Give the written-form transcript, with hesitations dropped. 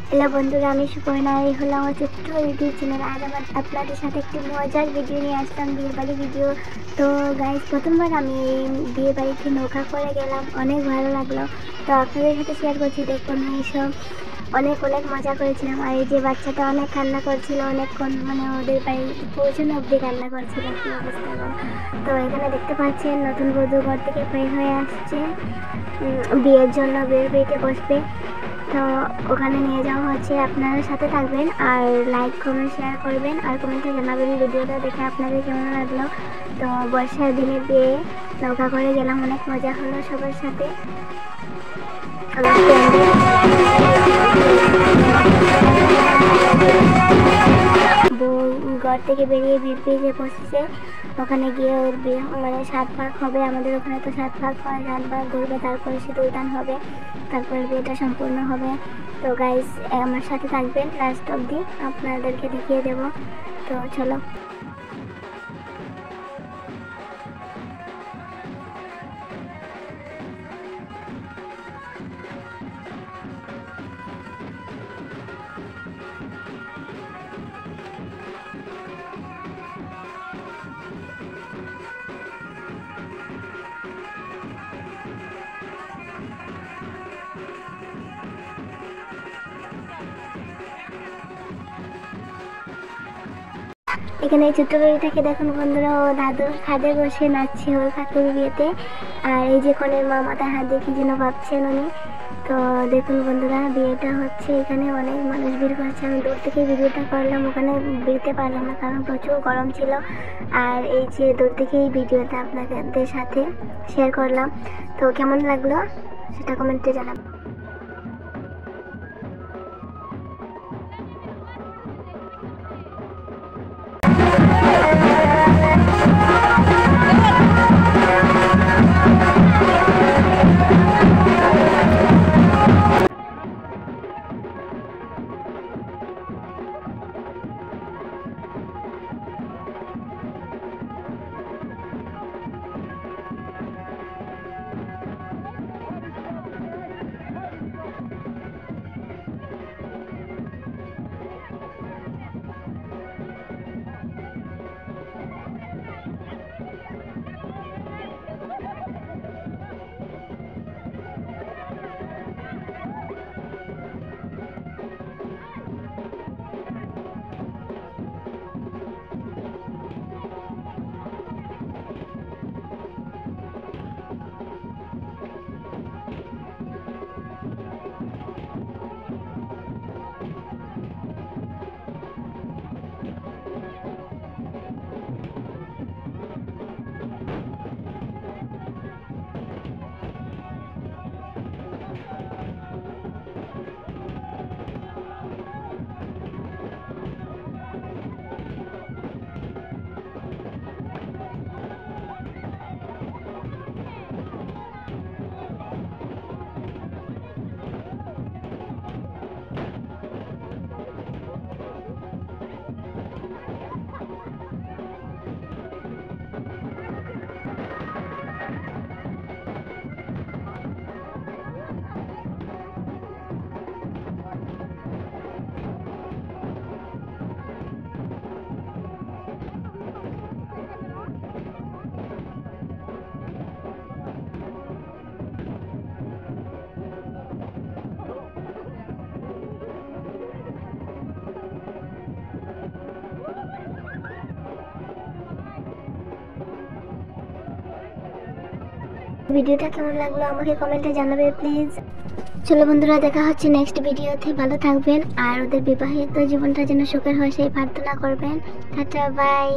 Hello বন্ধুরা, আমি সুপর্ণা। এই হলো আমার ছোট্ট ইউটিউব চ্যানেল। আর আমার আপনাদের সাথে একটি মজার ভিডিও নিয়ে আসলাম, বিয়েবাড়ি ভিডিও। তো গাইজ, প্রথমবার আমি বিয়ে বাড়িতে নৌকা করে গেলাম, অনেক ভালো লাগলো। তো আপনাদের সাথে শেয়ার করছি, দেখুন এইসব অনেক মজা করেছিলাম। আর এই যে বাচ্চাটা অনেক কান্না করছিল, অনেকক্ষণ মানে ওদের বাড়ি পৌঁছানো অবধি কান্না করছিল, কী অবস্থা গো। তো এখানে দেখতে পাচ্ছেন নতুন বধূ ঘর থেকে বের হয়ে আসছে বিয়ের জন্য, বিয়ের বাড়িতে বসবে। তো ওখানে নিয়ে যাওয়া হচ্ছে। আপনারা সাথে থাকবেন আর লাইক কমেন্ট শেয়ার করবেন আর কমেন্টে জানাবেন ভিডিওটা দেখে আপনাদের কেমন লাগলো। তো বর্ষার দিনে বিয়ে নৌকা করে গেলাম, অনেক মজা হলো সবার সাথে। বউ ঘর থেকে বেরিয়ে বিয়ে বসছে, ওখানে গিয়ে ওর বিয়ে মানে 7 ভাগ হবে। আমাদের ওখানে তো 7 ভাগ হয়, 7 ভাগ ঘুরবে, তারপরে সিঁদুর দান হবে, তারপরে বিয়েটা সম্পূর্ণ হবে। তো গাইস, আমার সাথে থাকবেন লাস্ট অবধি, আপনাদেরকে দেখিয়ে দেব। তো চলো। এখানে এই ছোট্ট বেবিটাকে দেখুন বন্ধুরা, ও দাদুর খাদে বসে নাচছে ওর কাকুর বিয়েতে। আর এই যে কনের মা মাথার হাত দিয়ে কি যেন ভাবছেন উনি। তো দেখুন বন্ধুরা, বিয়েটা হচ্ছে, এখানে অনেক মানুষ ভিড় করছে। আমি দূর থেকে ভিডিওটা করলাম, ওখানে বেরোতে পারলাম না কারণ প্রচুর গরম ছিল। আর এই যে দূর থেকে এই ভিডিওটা আপনাদের সাথে শেয়ার করলাম। তো কেমন লাগলো সেটা কমেন্টে জানাবেন। ভিডিওটা কেমন লাগলো আমাকে কমেন্টে জানাবে প্লিজ। চলো বন্ধুরা, দেখা হচ্ছে নেক্সট ভিডিওতে। ভালো থাকবেন আর ওদের বিবাহিত জীবনটা যেন সুখের হয় সেই প্রার্থনা করবেন। Tata, by.